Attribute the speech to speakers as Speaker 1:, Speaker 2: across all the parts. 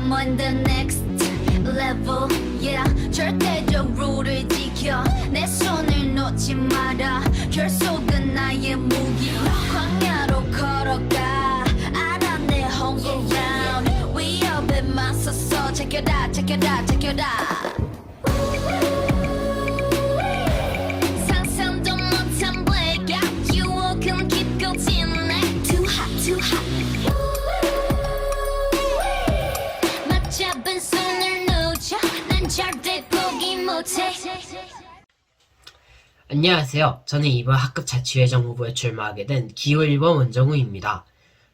Speaker 1: I'm on the next level, yeah. 절대적으로를 지켜 내 손을 놓지 마라. 결속은 나의 무기. 광야로 걸어가 알아 내 home ground. 위협에 맞서서 제껴라 제껴라 제껴라. 상상도 못한 blackout 유혹은 깊고 진해. Too hot too hot. 맞잡은 손을 놓쳐 난 절대 포기 못해.
Speaker 2: 안녕하세요. 저는 이번 학급 자치회장 후보에 출마하게 된 기호 1번 원정우입니다.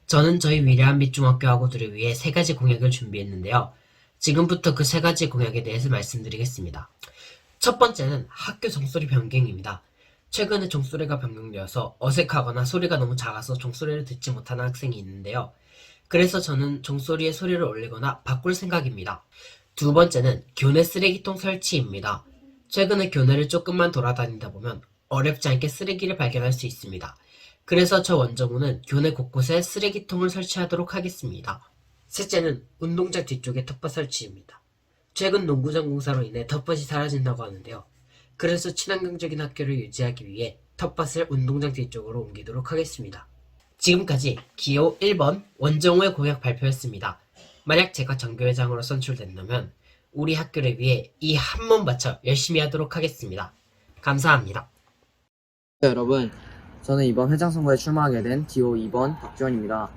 Speaker 2: 저는 저희 위대한 빛중학교 학우들을 위해 3가지 공약을 준비했는데요. 지금부터 그 3가지 공약에 대해서 말씀드리겠습니다. 첫 번째는 학교 종소리 변경입니다. 최근에 종소리가 변경되어서 어색하거나 소리가 너무 작아서 종소리를 듣지 못하는 학생이 있는데요. 그래서 저는 종소리에 소리를 올리거나 바꿀 생각입니다. 두 번째는 교내 쓰레기통 설치입니다. 최근에 교내를 조금만 돌아다니다 보면 어렵지 않게 쓰레기를 발견할 수 있습니다. 그래서 저 원정우는 교내 곳곳에 쓰레기통을 설치하도록 하겠습니다. 셋째는 운동장 뒤쪽에 텃밭 설치입니다. 최근 농구장 공사로 인해 텃밭이 사라진다고 하는데요. 그래서 친환경적인 학교를 유지하기 위해 텃밭을 운동장 뒤쪽으로 옮기도록 하겠습니다. 지금까지 기호 1번 원정우의 공약 발표였습니다. 만약 제가 정교회장으로 선출된다면 우리 학교를 위해 이 한 몸 바쳐 열심히 하도록 하겠습니다. 감사합니다.
Speaker 3: 네, 여러분, 저는 이번 회장 선거에 출마하게 된 기호 2번 박주원입니다.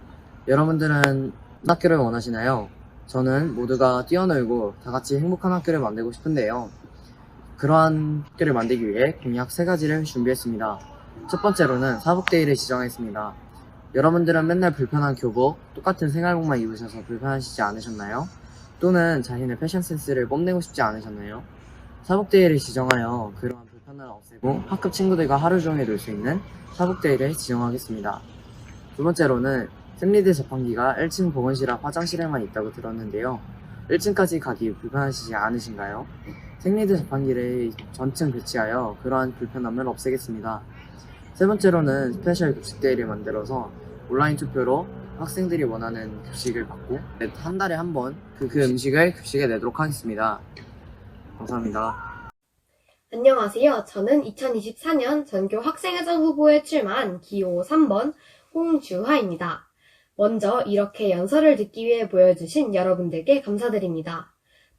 Speaker 3: 여러분들은 학교를 원하시나요? 저는 모두가 뛰어놀고 다같이 행복한 학교를 만들고 싶은데요. 그러한 학교를 만들기 위해 공약 3가지를 준비했습니다. 첫 번째로는 사복데이를 지정했습니다. 여러분들은 맨날 불편한 교복, 똑같은 생활복만 입으셔서 불편하시지 않으셨나요? 또는 자신의 패션 센스를 뽐내고 싶지 않으셨나요? 사복데이를 지정하여 그러한 불편을 없애고 학급 친구들과 하루 종일 놀 수 있는 사복데이를 지정하겠습니다. 두 번째로는 생리대 자판기가 1층 보건실 앞 화장실에만 있다고 들었는데요. 1층까지 가기 불편하시지 않으신가요? 생리대 자판기를 전층 배치하여 그러한 불편함을 없애겠습니다. 세 번째로는 스페셜 급식데이를 만들어서 온라인 투표로 학생들이 원하는 급식을 받고 한 달에 한 번 그 음식을 급식에 내도록 하겠습니다. 감사합니다.
Speaker 4: 안녕하세요. 저는 2024년 전교 학생회장 후보에 출마한 기호 3번 홍주하입니다. 먼저 이렇게 연설을 듣기 위해 모여주신 여러분들께 감사드립니다.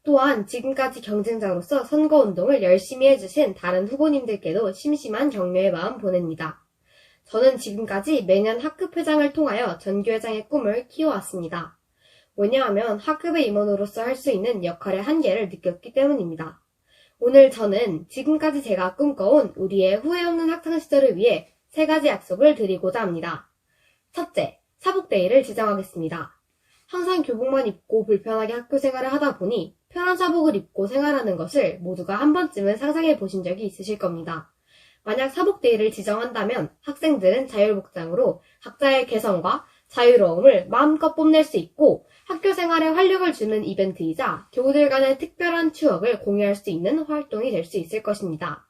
Speaker 4: 또한 지금까지 경쟁자로서 선거운동을 열심히 해주신 다른 후보님들께도 심심한 격려의 마음 보냅니다. 저는 지금까지 매년 학급회장을 통하여 전교회장의 꿈을 키워왔습니다. 왜냐하면 학급의 임원으로서 할 수 있는 역할의 한계를 느꼈기 때문입니다. 오늘 저는 지금까지 제가 꿈꿔온 우리의 후회 없는 학창시절을 위해 3가지 약속을 드리고자 합니다. 첫째, 사복데이를 지정하겠습니다. 항상 교복만 입고 불편하게 학교 생활을 하다 보니 편한 사복을 입고 생활하는 것을 모두가 한 번쯤은 상상해 보신 적이 있으실 겁니다. 만약 사복데이를 지정한다면 학생들은 자율복장으로 각자의 개성과 자유로움을 마음껏 뽐낼 수 있고 학교 생활에 활력을 주는 이벤트이자 교우들 간의 특별한 추억을 공유할 수 있는 활동이 될 수 있을 것입니다.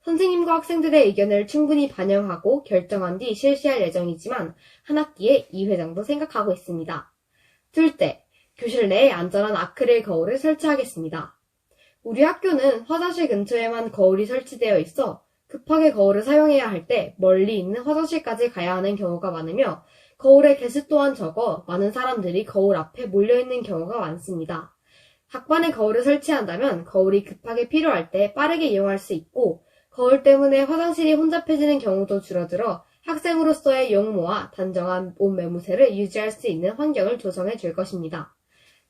Speaker 4: 선생님과 학생들의 의견을 충분히 반영하고 결정한 뒤 실시할 예정이지만 한 학기에 2회장도 생각하고 있습니다. 둘째, 교실 내에 안전한 아크릴 거울을 설치하겠습니다. 우리 학교는 화장실 근처에만 거울이 설치되어 있어 급하게 거울을 사용해야 할 때 멀리 있는 화장실까지 가야 하는 경우가 많으며 거울의 개수 또한 적어 많은 사람들이 거울 앞에 몰려있는 경우가 많습니다. 각 반에 거울을 설치한다면 거울이 급하게 필요할 때 빠르게 이용할 수 있고 거울 때문에 화장실이 혼잡해지는 경우도 줄어들어 학생으로서의 용모와 단정한 옷 매무새를 유지할 수 있는 환경을 조성해 줄 것입니다.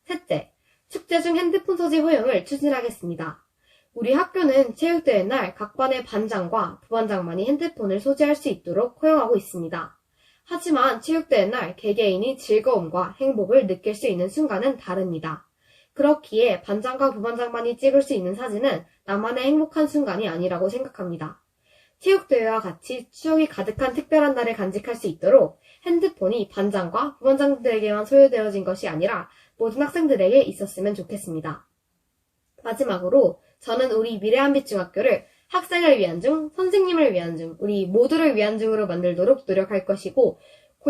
Speaker 4: 셋째, 축제 중 핸드폰 소지 허용을 추진하겠습니다. 우리 학교는 체육대회 날 각 반의 반장과 부반장만이 핸드폰을 소지할 수 있도록 허용하고 있습니다. 하지만 체육대회 날 개개인이 즐거움과 행복을 느낄 수 있는 순간은 다릅니다. 그렇기에 반장과 부반장만이 찍을 수 있는 사진은 나만의 행복한 순간이 아니라고 생각합니다. 체육대회와 같이 추억이 가득한 특별한 날을 간직할 수 있도록 핸드폰이 반장과 부반장들에게만 소유되어진 것이 아니라 모든 학생들에게 있었으면 좋겠습니다. 마지막으로 저는 우리 미래한 빛중학교를 학생을 위한 중, 선생님을 위한 중, 우리 모두를 위한 중으로 만들도록 노력할 것이고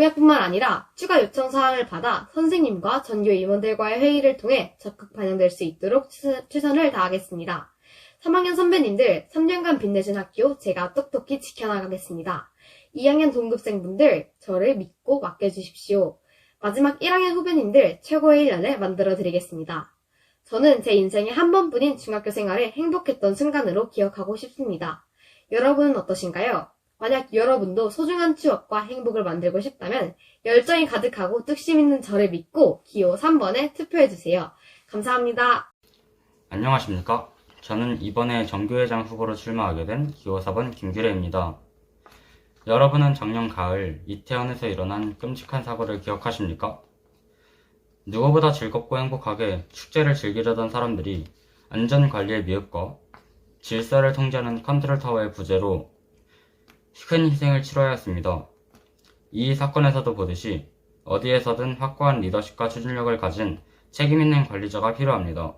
Speaker 4: 공약뿐만 아니라 추가 요청 사항을 받아 선생님과 전교 임원들과의 회의를 통해 적극 반영될 수 있도록 최선을 다하겠습니다. 3학년 선배님들, 3년간 빛내신 학교 제가 똑똑히 지켜나가겠습니다. 2학년 동급생분들, 저를 믿고 맡겨주십시오. 마지막 1학년 후배님들, 최고의 1년을 만들어드리겠습니다. 저는 제 인생에 한 번뿐인 중학교 생활을 행복했던 순간으로 기억하고 싶습니다. 여러분은 어떠신가요? 만약 여러분도 소중한 추억과 행복을 만들고 싶다면 열정이 가득하고 뚝심 있는 저를 믿고 기호 3번에 투표해주세요. 감사합니다.
Speaker 5: 안녕하십니까? 저는 이번에 정교회장 후보로 출마하게 된 기호 4번 김규래입니다. 여러분은 작년 가을 이태원에서 일어난 끔찍한 사고를 기억하십니까? 누구보다 즐겁고 행복하게 축제를 즐기려던 사람들이 안전관리의 미흡과 질서를 통제하는 컨트롤 타워의 부재로 큰 희생을 치러야 했습니다. 이 사건에서도 보듯이 어디에서든 확고한 리더십과 추진력을 가진 책임있는 관리자가 필요합니다.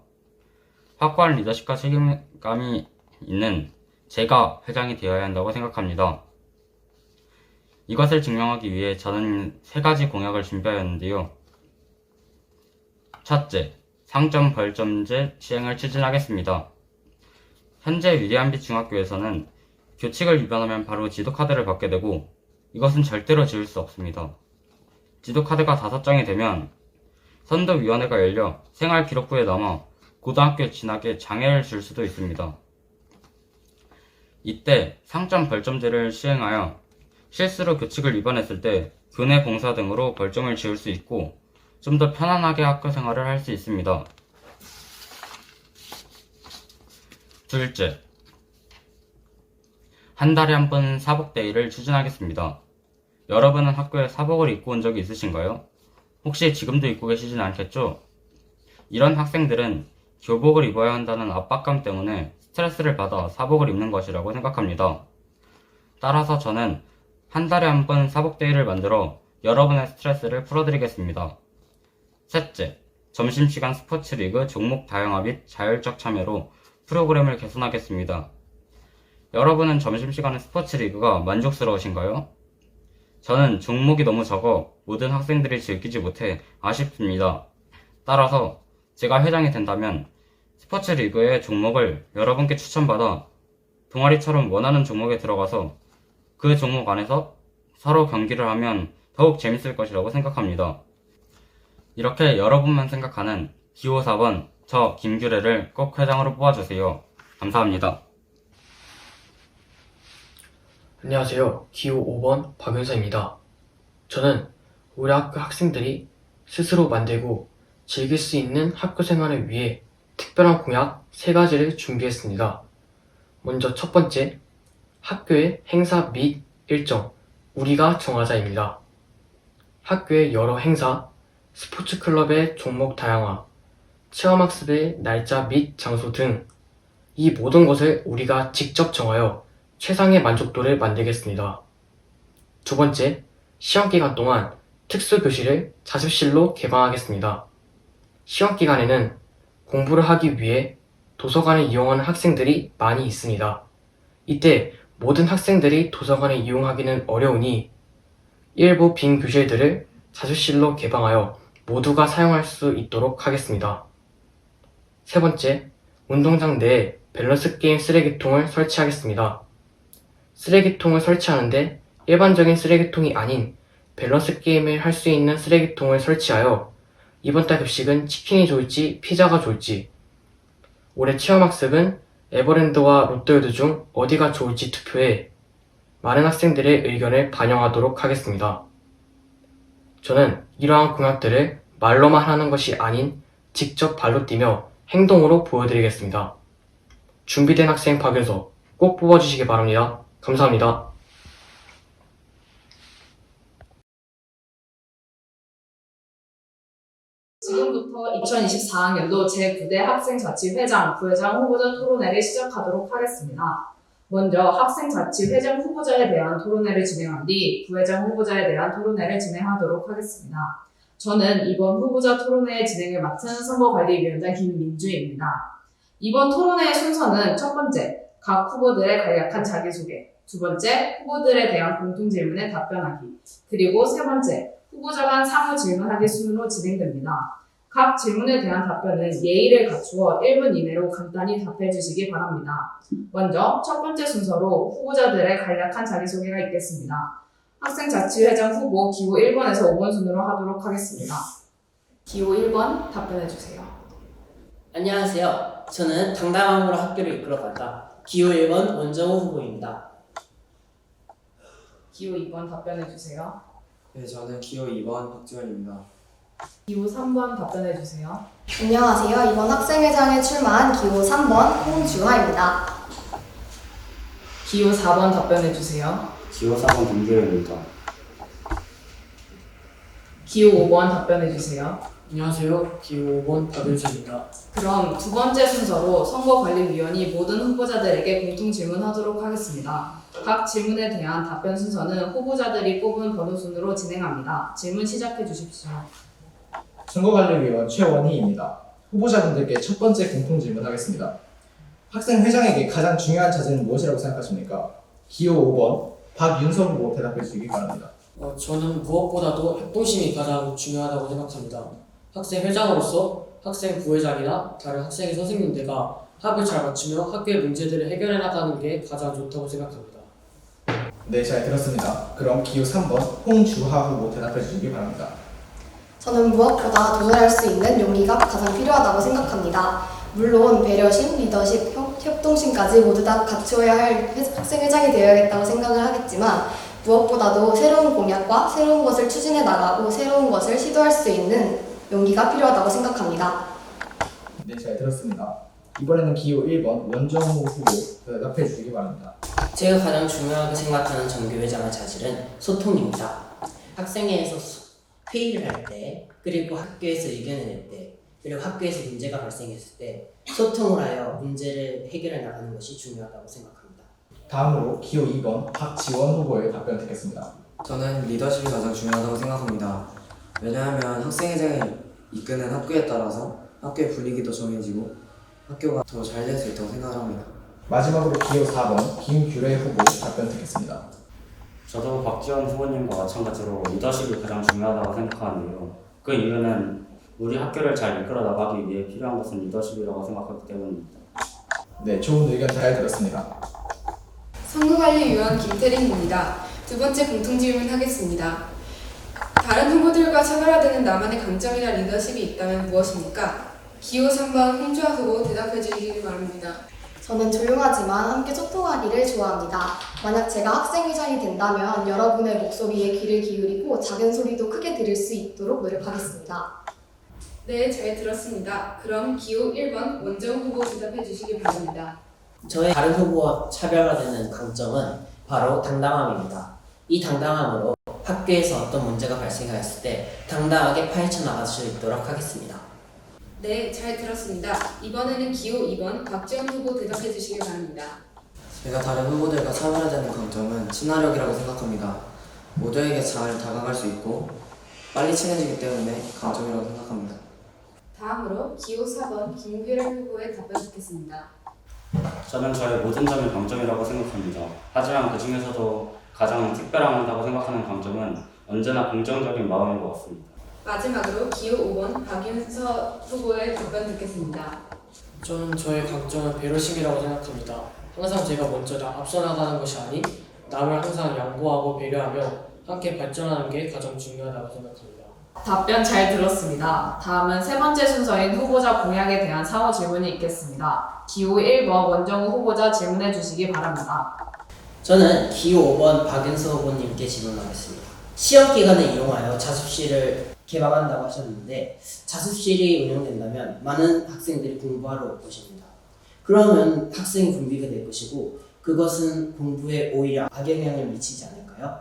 Speaker 5: 확고한 리더십과 책임감이 있는 제가 회장이 되어야 한다고 생각합니다. 이것을 증명하기 위해 저는 3가지 공약을 준비하였는데요. 첫째, 상점 벌점제 시행을 추진하겠습니다. 현재 위대한빛 중학교에서는 규칙을 위반하면 바로 지도카드를 받게 되고 이것은 절대로 지울 수 없습니다. 지도카드가 5장이 되면 선도위원회가 열려 생활기록부에 남아 고등학교 진학에 장애를 줄 수도 있습니다. 이때 상점 벌점제를 시행하여 실수로 규칙을 위반했을 때 교내 봉사 등으로 벌점을 지을 수 있고 좀 더 편안하게 학교 생활을 할 수 있습니다. 둘째, 한 달에 한 번 사복데이를 추진하겠습니다. 여러분은 학교에 사복을 입고 온 적이 있으신가요? 혹시 지금도 입고 계시진 않겠죠? 이런 학생들은 교복을 입어야 한다는 압박감 때문에 스트레스를 받아 사복을 입는 것이라고 생각합니다. 따라서 저는 한 달에 한 번 사복데이를 만들어 여러분의 스트레스를 풀어드리겠습니다. 셋째, 점심시간 스포츠리그 종목 다양화 및 자율적 참여로 프로그램을 개선하겠습니다. 여러분은 점심시간의 스포츠리그가 만족스러우신가요? 저는 종목이 너무 적어 모든 학생들이 즐기지 못해 아쉽습니다. 따라서 제가 회장이 된다면 스포츠리그의 종목을 여러분께 추천받아 동아리처럼 원하는 종목에 들어가서 그 종목 안에서 서로 경기를 하면 더욱 재밌을 것이라고 생각합니다. 이렇게 여러분만 생각하는 기호 4번 저 김규래를 꼭 회장으로 뽑아주세요. 감사합니다.
Speaker 6: 안녕하세요. 기호 5번 박윤서입니다. 저는 우리 학교 학생들이 스스로 만들고 즐길 수 있는 학교 생활을 위해 특별한 공약 3가지를 준비했습니다. 먼저 첫 번째, 학교의 행사 및 일정, 우리가 정하자입니다. 학교의 여러 행사, 스포츠 클럽의 종목 다양화, 체험학습의 날짜 및 장소 등 이 모든 것을 우리가 직접 정하여 최상의 만족도를 만들겠습니다. 두 번째, 시험기간 동안 특수교실을 자습실로 개방하겠습니다. 시험기간에는 공부를 하기 위해 도서관을 이용하는 학생들이 많이 있습니다. 이때 모든 학생들이 도서관을 이용하기는 어려우니 일부 빈 교실들을 자습실로 개방하여 모두가 사용할 수 있도록 하겠습니다. 세 번째, 운동장 내에 밸런스 게임 쓰레기통을 설치하겠습니다. 쓰레기통을 설치하는데 일반적인 쓰레기통이 아닌 밸런스 게임을 할 수 있는 쓰레기통을 설치하여 이번 달 급식은 치킨이 좋을지 피자가 좋을지, 올해 체험학습은 에버랜드와 롯데월드 중 어디가 좋을지 투표해 많은 학생들의 의견을 반영하도록 하겠습니다. 저는 이러한 공약들을 말로만 하는 것이 아닌 직접 발로 뛰며 행동으로 보여드리겠습니다. 준비된 학생 박윤서 꼭 뽑아주시기 바랍니다. 감사합니다.
Speaker 7: 지금부터 2024학년도 제9대 학생자치회장, 부회장 후보자 토론회를 시작하도록 하겠습니다. 먼저 학생자치회장 후보자에 대한 토론회를 진행한 뒤 부회장 후보자에 대한 토론회를 진행하도록 하겠습니다. 저는 이번 후보자 토론회 진행을 맡은 선거관리위원장 김민주입니다. 이번 토론회의 순서는 첫 번째, 각 후보들의 간략한 자기소개, 두 번째, 후보들에 대한 공통 질문에 답변하기. 그리고 세 번째, 후보자 간 상호 질문하기 순으로 진행됩니다. 각 질문에 대한 답변은 예의를 갖추어 1분 이내로 간단히 답해 주시기 바랍니다. 먼저 첫 번째 순서로 후보자들의 간략한 자기소개가 있겠습니다. 학생자치회장 후보 기호 1번에서 5번 순으로 하도록 하겠습니다. 기호 1번 답변해 주세요.
Speaker 2: 안녕하세요. 저는 당당함으로 학교를 이끌어갔다. 기호 1번 원정우 후보입니다.
Speaker 7: 기호 2번 답변해 주세요.
Speaker 3: 네, 저는 기호 2번 박지원입니다.
Speaker 7: 기호 3번 답변해 주세요.
Speaker 4: 안녕하세요. 이번 학생회장에 출마한 기호 3번 홍주하입니다.
Speaker 7: 기호 4번 답변해 주세요.
Speaker 5: 기호 4번 김규현입니다.
Speaker 7: 기호 5번 답변해 주세요.
Speaker 6: 안녕하세요. 기호 5번 박윤수입니다.
Speaker 7: 그럼 두 번째 순서로 선거관리위원이 모든 후보자들에게 공통 질문하도록 하겠습니다. 각 질문에 대한 답변 순서는 후보자들이 뽑은 번호 순으로 진행합니다. 질문 시작해 주십시오.
Speaker 8: 선거관리위원 최원희입니다. 후보자분들께 첫 번째 공통 질문하겠습니다. 학생회장에게 가장 중요한 자세는 무엇이라고 생각하십니까? 기호 5번 박윤석 후보 대답해 주시기 바랍니다.
Speaker 6: 저는 무엇보다도 협동심이 가장 중요하다고 생각합니다. 학생회장으로서 학생 부회장이나 다른 학생의 선생님들과 합을 잘 맞추며 학교의 문제들을 해결해 나가는 게 가장 좋다고 생각합니다.
Speaker 8: 네, 잘 들었습니다. 그럼 기호 3번 홍주하 후보 대답해 주시기 바랍니다.
Speaker 4: 저는 무엇보다 도전할 수 있는 용기가 가장 필요하다고 생각합니다. 물론 배려심, 리더십, 협동심까지 모두 다 갖추어야 할 학생회장이 되어야겠다고 생각을 하겠지만 무엇보다도 새로운 공약과 새로운 것을 추진해 나가고 새로운 것을 시도할 수 있는 용기가 필요하다고 생각합니다.
Speaker 8: 네, 잘 들었습니다. 이번에는 기호 1번 원정우 후보 대답해 주시기 바랍니다.
Speaker 2: 제가 가장 중요하게 생각하는 전교회장의 자질은 소통입니다. 학생회에서 회의를 할 때, 그리고 학교에서 의견을 낼 때, 그리고 학교에서 문제가 발생했을 때 소통을 하여 문제를 해결해 나가는 것이 중요하다고 생각합니다.
Speaker 8: 다음으로 기호 2번 박지원 후보의 답변 듣겠습니다.
Speaker 3: 저는 리더십이 가장 중요하다고 생각합니다. 왜냐하면 학생회장이 이끄는 학교에 따라서 학교의 분위기도 정해지고 학교가 더 잘 될 수 있다고 생각합니다.
Speaker 8: 마지막으로 기호 4번 김규래 후보 답변 듣겠습니다.
Speaker 5: 저도 박지원 후보님과 마찬가지로 리더십이 가장 중요하다고 생각하는데요. 그 이유는 우리 학교를 잘 이끌어 나가기 위해 필요한 것은 리더십이라고 생각하기 때문입니다.
Speaker 8: 네, 좋은 의견 잘 들었습니다.
Speaker 9: 선거관리위원 김태린입니다. 두 번째 공통질문 하겠습니다. 다른 후보들과 차별화되는 나만의 강점이나 리더십이 있다면 무엇입니까? 기호 3번 홍주아 후보 대답해 주시기 바랍니다.
Speaker 4: 저는 조용하지만 함께 소통하기를 좋아합니다. 만약 제가 학생회장이 된다면 여러분의 목소리에 귀를 기울이고 작은 소리도 크게 들을 수 있도록 노력하겠습니다.
Speaker 9: 네, 잘 들었습니다. 그럼 기호 1번 원정 후보 대답해 주시기 바랍니다.
Speaker 2: 저의 다른 후보와 차별화되는 강점은 바로 당당함입니다. 이 당당함으로 학교에서 어떤 문제가 발생하였을 때 당당하게 파헤쳐 나갈 수 있도록 하겠습니다.
Speaker 9: 네, 잘 들었습니다. 이번에는 기호 2번 박지원 후보 대답해 주시기 바랍니다.
Speaker 3: 제가 다른 후보들과 차별화되는 강점은 친화력이라고 생각합니다. 모두에게 잘 다가갈 수 있고 빨리 친해지기 때문에 강점이라고 생각합니다.
Speaker 9: 다음으로 기호 4번 김규래 후보의 답변 듣겠습니다.
Speaker 5: 저는 저의 모든 점이 강점이라고 생각합니다. 하지만 그 중에서도 가장 특별하다고 생각하는 강점은 언제나 긍정적인 마음인 것 같습니다.
Speaker 9: 마지막으로 기호 5번 박윤서 후보의 답변 듣겠습니다.
Speaker 6: 저는 저의 강점은 배려심이라고 생각합니다. 항상 제가 먼저 앞서 나가는 것이 아닌 남을 항상 양보하고 배려하며 함께 발전하는 게 가장 중요하다고 생각합니다.
Speaker 7: 답변 잘 들었습니다. 다음은 세 번째 순서인 후보자 공약에 대한 상호 질문이 있겠습니다. 기호 1번 원정우 후보자 질문해 주시기 바랍니다.
Speaker 2: 저는 기호 5번 박윤서 후보님께 질문하겠습니다. 시험 기간을 이용하여 자습실을 개방한다고 하셨는데 자습실이 운영된다면 많은 학생들이 공부하러 올 것입니다. 그러면 학생이 붐비게 될 것이고 그것은 공부에 오히려 악영향을 미치지 않을까요?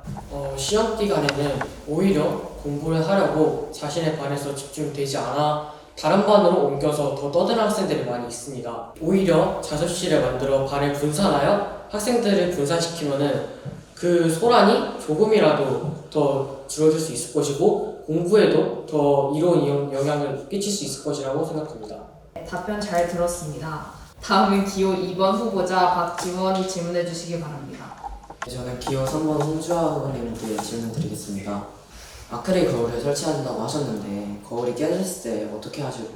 Speaker 6: 시험 기간에는 오히려 공부를 하려고 자신의 반에서 집중되지 않아 다른 반으로 옮겨서 더 떠드는 학생들이 많이 있습니다. 오히려 자습실을 만들어 반을 분산하여 학생들을 분산시키면은 그 소란이 조금이라도 더 줄어들 수 있을 것이고 공부에도 더 이로운 영향을 끼칠 수 있을 것이라고 생각합니다.
Speaker 7: 답변 잘 들었습니다. 다음은 기호 2번 후보자 박지원 질문해 주시기 바랍니다.
Speaker 3: 저는 기호 3번 홍주아 후보님께 질문 드리겠습니다. 아크릴 거울을 설치한다고 하셨는데 거울이 깨졌을 때 어떻게 하시고?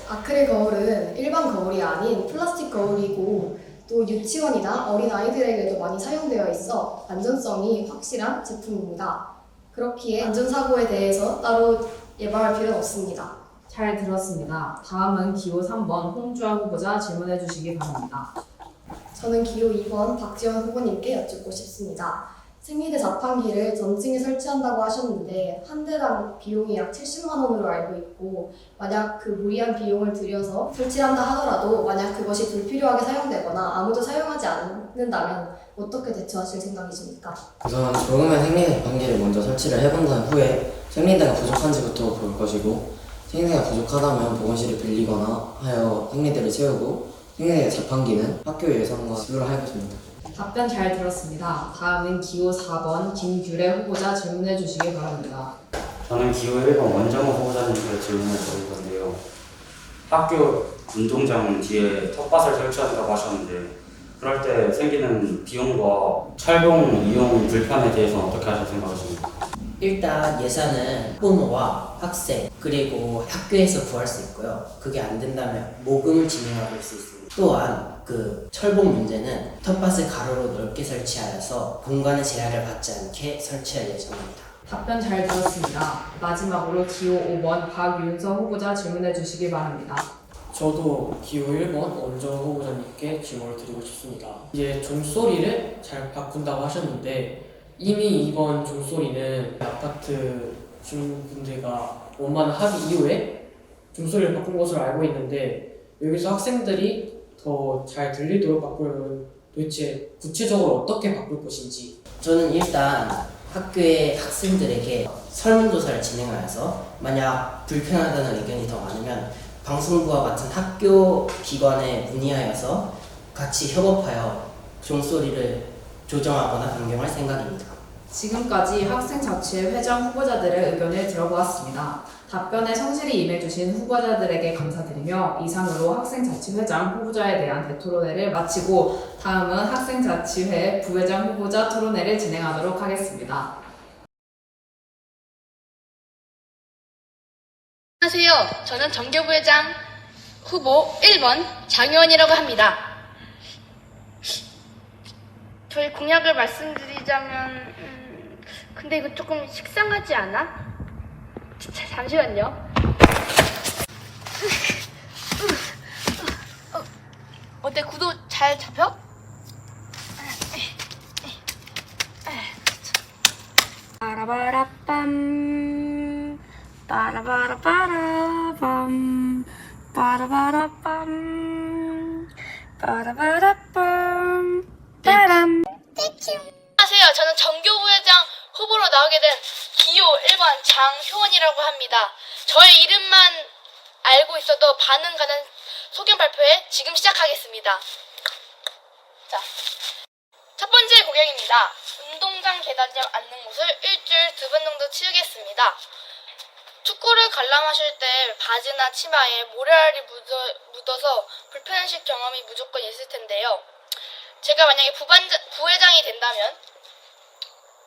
Speaker 4: 아크릴 거울은 일반 거울이 아닌 플라스틱 거울이고 또 유치원이나 어린 아이들에게도 많이 사용되어 있어 안전성이 확실한 제품입니다. 그렇기에 안전사고에 대해서 따로 예방할 필요는 없습니다.
Speaker 7: 잘 들었습니다. 다음은 기호 3번 홍주아 후보자 질문해 주시기 바랍니다.
Speaker 4: 저는 기호 2번 박지원 후보님께 여쭙고 싶습니다. 생리대 자판기를 전층에 설치한다고 하셨는데 한 대당 비용이 약 70만 원으로 알고 있고 만약 그 무리한 비용을 들여서 설치한다 하더라도 만약 그것이 불필요하게 사용되거나 아무도 사용하지 않는다면 어떻게 대처하실 생각이십니까?
Speaker 3: 우선 조금의 생리대 자판기를 먼저 설치를 해본 후에 생리대가 부족한지부터 볼 것이고 생리대가 부족하다면 보건실을 빌리거나 하여 생리대를 채우고 생리대 자판기는 학교 예산과 수요를 하겠습니다.
Speaker 7: 답변 잘 들었습니다. 다음은 기호 4번 김규래 후보자 질문해 주시기 바랍니다.
Speaker 5: 저는 기호 1번 원정호 후보자님께 질문을 드릴 건데요. 학교 운동장 뒤에 텃밭을 설치한다고 하셨는데 그럴 때 생기는 비용과 철봉 이용 불편에 대해서는 어떻게 하실 생각이십니까?
Speaker 2: 일단 예산은 학부모와 학생 그리고 학교에서 구할 수 있고요. 그게 안 된다면 모금을 진행할 수 있습니다. 또한 그 철봉 문제는 텃밭을 가로로 넓게 설치하여서 공간의 제약을 받지 않게 설치할 예정입니다.
Speaker 7: 답변 잘 들었습니다. 마지막으로 기호 5번 박윤서 후보자 질문해 주시기 바랍니다.
Speaker 6: 저도 기호 1번 원정호 후보자님께 질문을 드리고 싶습니다. 이제 종소리를 잘 바꾼다고 하셨는데 이미 이번 종소리는 아파트 주민분들과 원만한 합의 이후에 종소리를 바꾼 것으로 알고 있는데 여기서 학생들이 더 잘 들리도록 바꾸려면 도대체 구체적으로 어떻게 바꿀 것인지.
Speaker 2: 저는 일단 학교의 학생들에게 설문조사를 진행하여서 만약 불편하다는 의견이 더 많으면 방송부와 같은 학교 기관에 문의하여서 같이 협업하여 종소리를 조정하거나 변경할 생각입니다.
Speaker 7: 지금까지 학생자치회 회장 후보자들의 의견을 들어보았습니다. 답변에 성실히 임해주신 후보자들에게 감사드리며 이상으로 학생자치회장 후보자에 대한 대토론회를 마치고 다음은 학생자치회 부회장 후보자 토론회를 진행하도록 하겠습니다.
Speaker 10: 안녕하세요. 저는 정교부회장 후보 1번 장효원이라고 합니다. 저희 공약을 말씀드리자면 근데 이거 조금 식상하지 않아? 잠시만요. 어때? 구도 잘 잡혀? 빠라바라빰 빠라바라빠라밤 빠라바라빰 빠라바라빰 빠람. 안녕하세요. 저는 정교부회장 후보로 나오게 된 기호 1번 장효원이라고 합니다. 저의 이름만 알고 있어도 반응 가는 소견 발표회 지금 시작하겠습니다. 자, 첫 번째 공약입니다. 운동장 계단 옆 앉는 곳을 일주일 2번 정도 치우겠습니다. 축구를 관람하실 때 바지나 치마에 모래알이 묻어서 불편하실 경험이 무조건 있을 텐데요. 제가 만약에 부회장이 된다면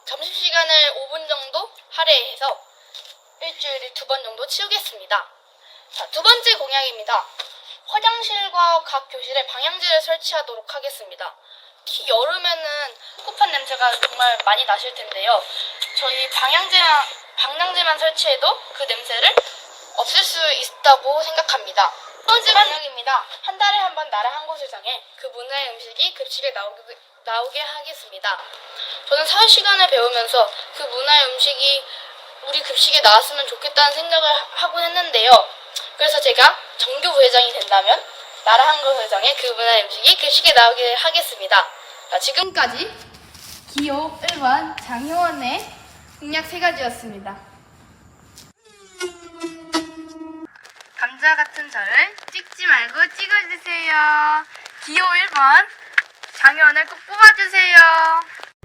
Speaker 10: 점심시간을 5분 정도 할애해서 일주일에 2번 정도 치우겠습니다. 자, 두 번째 공약입니다. 화장실과 각 교실에 방향제를 설치하도록 하겠습니다. 특히 여름에는 꿉꿉한 냄새가 정말 많이 나실 텐데요. 저희 방향제만 설치해도 그 냄새를 없앨 수 있다고 생각합니다. 첫 번째 공약입니다. 한 달에 한 번 나라 한 곳을 정해 그 문화의 음식이 급식에 나오게 하겠습니다. 저는 사회시간을 배우면서 그 문화의 음식이 우리 급식에 나왔으면 좋겠다는 생각을 하곤 했는데요. 그래서 제가 정교부회장이 된다면 나라 한 곳을 정해 그 문화의 음식이 급식에 나오게 하겠습니다. 자, 지금까지 기호 1번 장효원의 공약 3가지였습니다. 감자 같은 저를 찍지 말고 찍어주세요. 기호 1번 장효원을 꼭 뽑아주세요.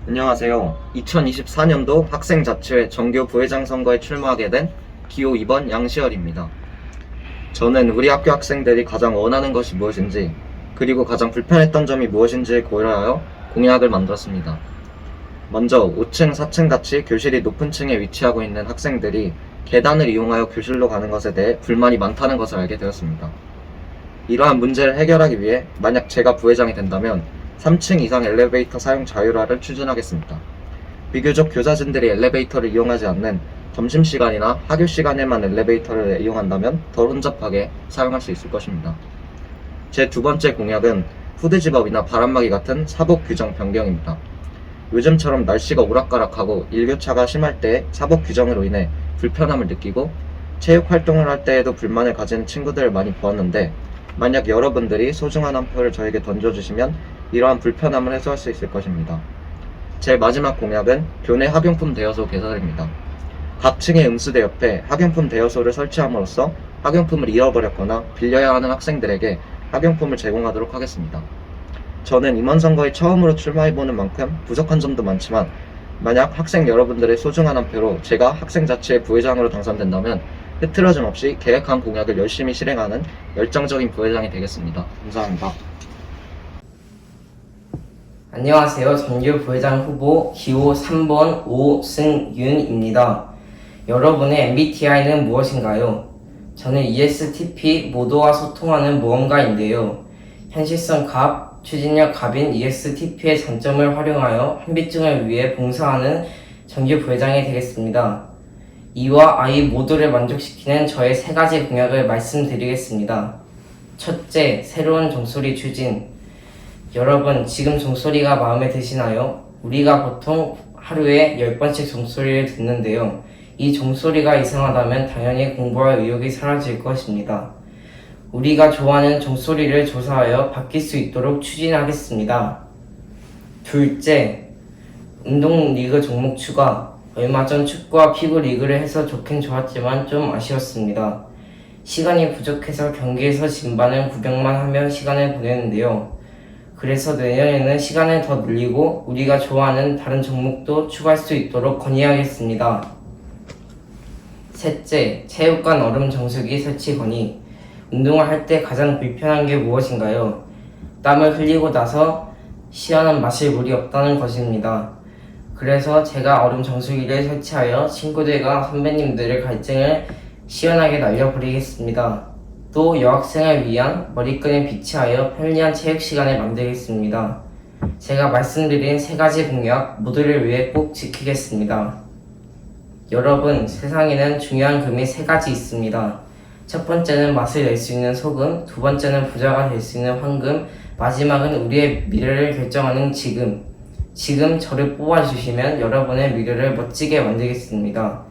Speaker 11: 안녕하세요. 2024년도 학생자치회 정교 부회장 선거에 출마하게 된 기호 2번 양시열입니다. 저는 우리 학교 학생들이 가장 원하는 것이 무엇인지 그리고 가장 불편했던 점이 무엇인지를 고려하여 공약을 만들었습니다. 먼저 5층, 4층 같이 교실이 높은 층에 위치하고 있는 학생들이 계단을 이용하여 교실로 가는 것에 대해 불만이 많다는 것을 알게 되었습니다. 이러한 문제를 해결하기 위해 만약 제가 부회장이 된다면 3층 이상 엘리베이터 사용 자율화를 추진하겠습니다. 비교적 교사진들이 엘리베이터를 이용하지 않는 점심시간이나 학교 시간에만 엘리베이터를 이용한다면 덜 혼잡하게 사용할 수 있을 것입니다. 제 두 번째 공약은 후드집업이나 바람막이 같은 사복 규정 변경입니다. 요즘처럼 날씨가 오락가락하고 일교차가 심할 때 사복 규정으로 인해 불편함을 느끼고 체육 활동을 할 때에도 불만을 가지는 친구들을 많이 보았는데 만약 여러분들이 소중한 한 표를 저에게 던져주시면 이러한 불편함을 해소할 수 있을 것입니다. 제 마지막 공약은 교내 학용품 대여소 개설입니다. 각 층의 응수대 옆에 학용품 대여소를 설치함으로써 학용품을 잃어버렸거나 빌려야 하는 학생들에게 학용품을 제공하도록 하겠습니다. 저는 이번 선거에 처음으로 출마해보는 만큼 부족한 점도 많지만 만약 학생 여러분들의 소중한 한 표로 제가 학생자치회 부회장으로 당선된다면 흐트러짐 없이 계획한 공약을 열심히 실행하는 열정적인 부회장이 되겠습니다. 감사합니다.
Speaker 12: 안녕하세요. 전교 부회장 후보 기호 3번 오승윤입니다. 여러분의 MBTI는 무엇인가요? 저는 ESTP 모두와 소통하는 무언가인데요. 현실성 갑, 추진력 갑인 ESTP의 장점을 활용하여 현비증을 위해 봉사하는 전교 부회장이 되겠습니다. 이와 아이 모두를 만족시키는 저의 3가지 공약을 말씀드리겠습니다. 첫째, 새로운 종소리 추진. 여러분, 지금 종소리가 마음에 드시나요? 우리가 보통 하루에 10번씩 종소리를 듣는데요. 이 종소리가 이상하다면 당연히 공부할 의욕이 사라질 것입니다. 우리가 좋아하는 종소리를 조사하여 바뀔 수 있도록 추진하겠습니다. 둘째, 운동리그 종목 추가. 얼마 전 축구와 피구 리그를 해서 좋긴 좋았지만 좀 아쉬웠습니다. 시간이 부족해서 경기에서 진반을 구경만 하며 시간을 보내는데요. 그래서 내년에는 시간을 더 늘리고 우리가 좋아하는 다른 종목도 추가할 수 있도록 건의하겠습니다. 셋째, 체육관 얼음 정수기 설치 건의. 운동을 할 때 가장 불편한 게 무엇인가요? 땀을 흘리고 나서 시원한 마실 물이 없다는 것입니다. 그래서 제가 얼음 정수기를 설치하여 친구들과 선배님들의 갈증을 시원하게 날려버리겠습니다. 또 여학생을 위한 머리끈을 비치하여 편리한 체육 시간을 만들겠습니다. 제가 말씀드린 3가지 공약 모두를 위해 꼭 지키겠습니다. 여러분, 세상에는 중요한 금이 3가지 있습니다. 첫 번째는 맛을 낼 수 있는 소금, 두 번째는 부자가 될 수 있는 황금, 마지막은 우리의 미래를 결정하는 지금. 지금 저를 뽑아주시면 여러분의 미래를 멋지게 만들겠습니다.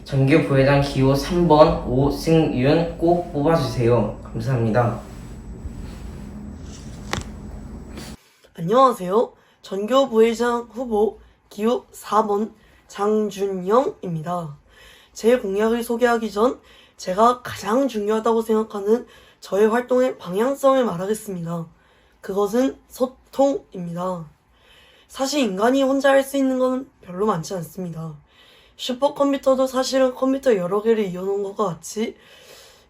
Speaker 12: 전교 부회장 기호 3번 오승윤 꼭 뽑아주세요. 감사합니다.
Speaker 13: 안녕하세요. 전교 부회장 후보 기호 4번 장준영입니다. 제 공약을 소개하기 전 제가 가장 중요하다고 생각하는 저의 활동의 방향성을 말하겠습니다. 그것은 소통입니다. 사실 인간이 혼자 할 수 있는 건 별로 많지 않습니다. 슈퍼컴퓨터도 사실은 컴퓨터 여러 개를 이어놓은 것과 같이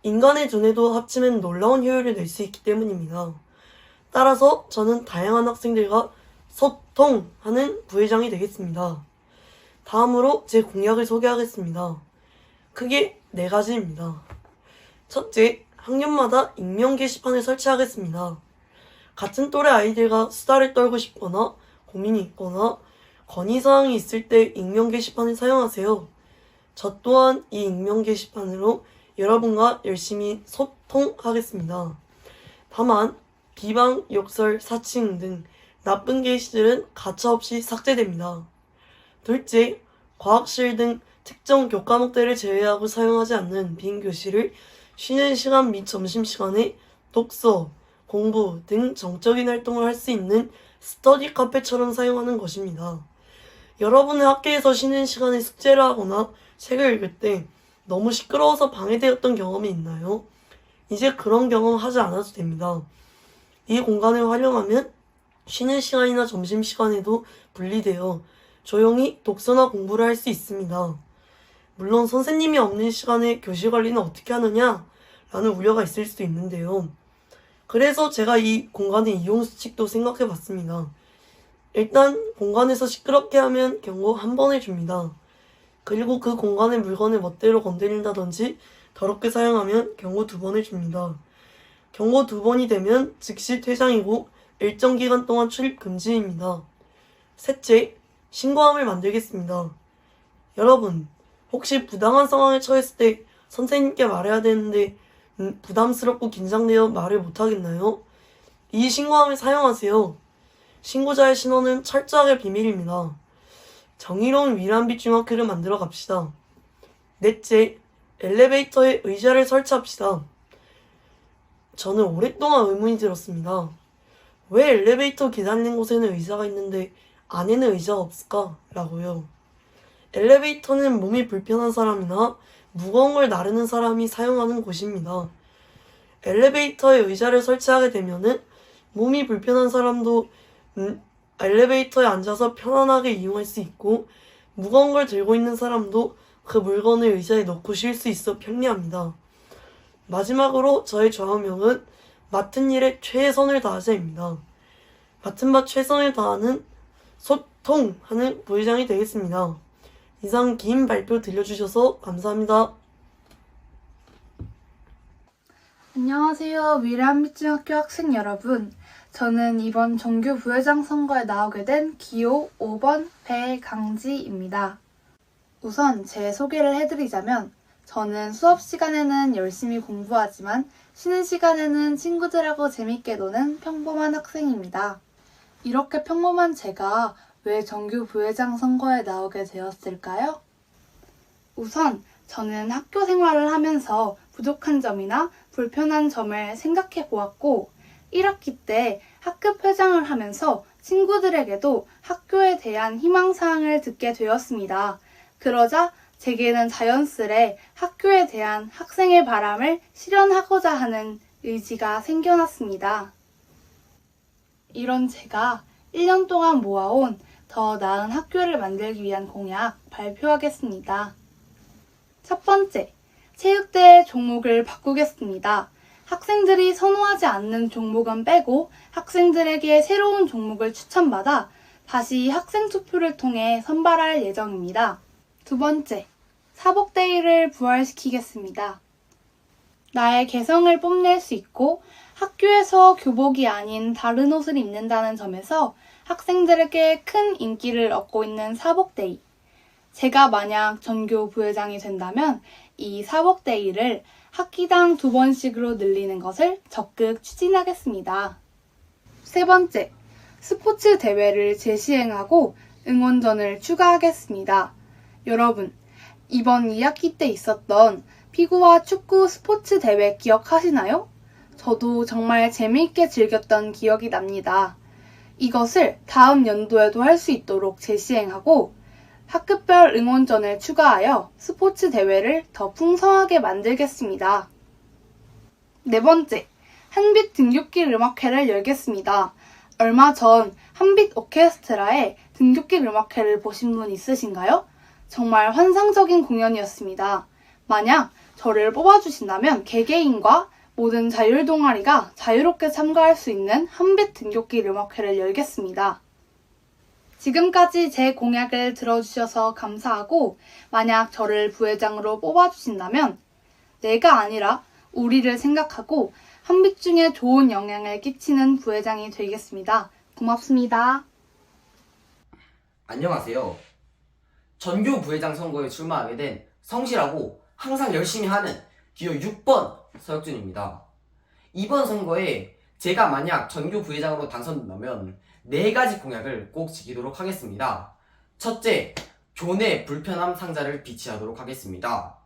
Speaker 13: 인간의 두뇌도 합치면 놀라운 효율을 낼 수 있기 때문입니다. 따라서 저는 다양한 학생들과 소통하는 부회장이 되겠습니다. 다음으로 제 공약을 소개하겠습니다. 크게 4가지입니다. 첫째, 학년마다 익명 게시판을 설치하겠습니다. 같은 또래 아이들과 수다를 떨고 싶거나 고민이 있거나 건의사항이 있을 때 익명 게시판을 사용하세요. 저 또한 이 익명 게시판으로 여러분과 열심히 소통하겠습니다. 다만 비방, 욕설, 사칭 등 나쁜 게시들은 가차없이 삭제됩니다. 둘째, 과학실 등 특정 교과목들을 제외하고 사용하지 않는 빈 교실을 쉬는 시간 및 점심시간에 독서, 공부 등 정적인 활동을 할 수 있는 스터디 카페처럼 사용하는 것입니다. 여러분의 학교에서 쉬는 시간에 숙제를 하거나 책을 읽을 때 너무 시끄러워서 방해되었던 경험이 있나요? 이제 그런 경험 하지 않아도 됩니다. 이 공간을 활용하면 쉬는 시간이나 점심시간에도 분리되어 조용히 독서나 공부를 할 수 있습니다. 물론 선생님이 없는 시간에 교실 관리는 어떻게 하느냐? 라는 우려가 있을 수도 있는데요. 그래서 제가 이 공간의 이용 수칙도 생각해 봤습니다. 일단 공간에서 시끄럽게 하면 경고 1번을 줍니다. 그리고 그 공간의 물건을 멋대로 건드린다든지 더럽게 사용하면 경고 2번을 줍니다. 경고 2번이 되면 즉시 퇴장이고 일정 기간 동안 출입 금지입니다. 셋째, 신고함을 만들겠습니다. 여러분, 혹시 부당한 상황에 처했을 때 선생님께 말해야 되는데 부담스럽고 긴장되어 말을 못하겠나요? 이 신고함을 사용하세요. 신고자의 신원은 철저하게 비밀입니다. 정의로운 위람빛 중학교를 만들어 갑시다. 넷째, 엘리베이터에 의자를 설치합시다. 저는 오랫동안 의문이 들었습니다. 왜 엘리베이터 계단인 곳에는 의자가 있는데 안에는 의자가 없을까? 라고요. 엘리베이터는 몸이 불편한 사람이나 무거운 걸 나르는 사람이 사용하는 곳입니다. 엘리베이터에 의자를 설치하게 되면은 몸이 불편한 사람도 엘리베이터에 앉아서 편안하게 이용할 수 있고 무거운 걸 들고 있는 사람도 그 물건을 의자에 넣고 쉴 수 있어 편리합니다. 마지막으로 저의 좌우명은 맡은 일에 최선을 다하자입니다. 맡은 바 최선을 다하는 소통하는 부회장이 되겠습니다. 이상 긴 발표 들려주셔서 감사합니다.
Speaker 14: 안녕하세요. 미래한빛중학교 학생 여러분. 저는 이번 정규 부회장 선거에 나오게 된 기호 5번 배강지입니다. 우선 제 소개를 해드리자면 저는 수업 시간에는 열심히 공부하지만 쉬는 시간에는 친구들하고 재밌게 노는 평범한 학생입니다. 이렇게 평범한 제가 왜 정규 부회장 선거에 나오게 되었을까요? 우선 저는 학교 생활을 하면서 부족한 점이나 불편한 점을 생각해 보았고 1학기 때 학급 회장을 하면서 친구들에게도 학교에 대한 희망사항을 듣게 되었습니다. 그러자 제게는 자연스레 학교에 대한 학생의 바람을 실현하고자 하는 의지가 생겨났습니다. 이런 제가 1년 동안 모아온 더 나은 학교를 만들기 위한 공약 발표하겠습니다. 첫 번째, 체육대회 종목을 바꾸겠습니다. 학생들이 선호하지 않는 종목은 빼고 학생들에게 새로운 종목을 추천받아 다시 학생 투표를 통해 선발할 예정입니다. 두 번째, 사복데이를 부활시키겠습니다. 나의 개성을 뽐낼 수 있고 학교에서 교복이 아닌 다른 옷을 입는다는 점에서 학생들에게 큰 인기를 얻고 있는 사복데이. 제가 만약 전교 부회장이 된다면 이 사복데이를 학기당 2번씩으로 늘리는 것을 적극 추진하겠습니다. 세 번째, 스포츠 대회를 재시행하고 응원전을 추가하겠습니다. 여러분, 이번 2학기 때 있었던 피구와 축구 스포츠 대회 기억하시나요? 저도 정말 재미있게 즐겼던 기억이 납니다. 이것을 다음 연도에도 할 수 있도록 재시행하고 학급별 응원전을 추가하여 스포츠 대회를 더 풍성하게 만들겠습니다. 네 번째, 한빛 등굣길 음악회를 열겠습니다. 얼마 전 한빛 오케스트라의 등굣길 음악회를 보신 분 있으신가요? 정말 환상적인 공연이었습니다. 만약 저를 뽑아주신다면 개개인과 모든 자율 동아리가 자유롭게 참가할 수 있는 한빛 등굣길 음악회를 열겠습니다. 지금까지 제 공약을 들어주셔서 감사하고 만약 저를 부회장으로 뽑아주신다면 내가 아니라 우리를 생각하고 한빛중에 좋은 영향을 끼치는 부회장이 되겠습니다. 고맙습니다.
Speaker 15: 안녕하세요. 전교 부회장 선거에 출마하게 된 성실하고 항상 열심히 하는 기호 6번 서혁준입니다. 이번 선거에 제가 만약 전교 부회장으로 당선된다면 4가지 공약을 꼭 지키도록 하겠습니다. 첫째, 교내 불편함 상자를 비치하도록 하겠습니다.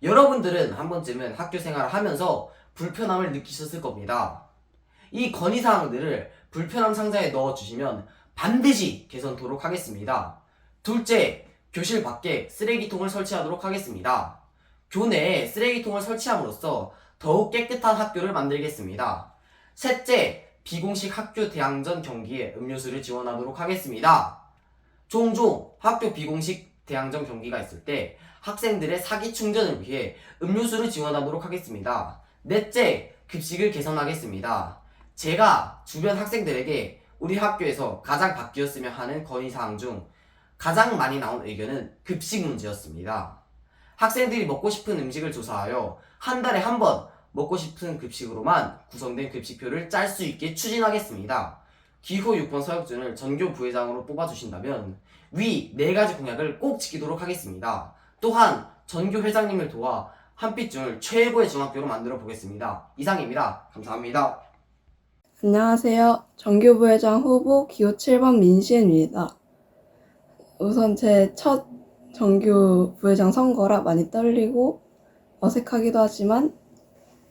Speaker 15: 여러분들은 한 번쯤은 학교 생활을 하면서 불편함을 느끼셨을 겁니다. 이 건의사항들을 불편함 상자에 넣어주시면 반드시 개선토록 하겠습니다. 둘째, 교실 밖에 쓰레기통을 설치하도록 하겠습니다. 교내에 쓰레기통을 설치함으로써 더욱 깨끗한 학교를 만들겠습니다. 셋째, 비공식 학교 대항전 경기에 음료수를 지원하도록 하겠습니다. 종종 학교 비공식 대항전 경기가 있을 때 학생들의 사기 충전을 위해 음료수를 지원하도록 하겠습니다. 넷째, 급식을 개선하겠습니다. 제가 주변 학생들에게 우리 학교에서 가장 바뀌었으면 하는 건의사항 중 가장 많이 나온 의견은 급식 문제였습니다. 학생들이 먹고 싶은 음식을 조사하여 한 달에 한 번 먹고 싶은 급식으로만 구성된 급식표를 짤 수 있게 추진하겠습니다. 기호 6번 서혁준을 전교 부회장으로 뽑아주신다면 위 4가지 공약을 꼭 지키도록 하겠습니다. 또한 전교 회장님을 도와 한빛중을 최고의 중학교로 만들어 보겠습니다. 이상입니다. 감사합니다.
Speaker 16: 안녕하세요. 전교부회장 후보 기호 7번 민시은입니다. 우선 제 첫 전교부회장 선거라 많이 떨리고 어색하기도 하지만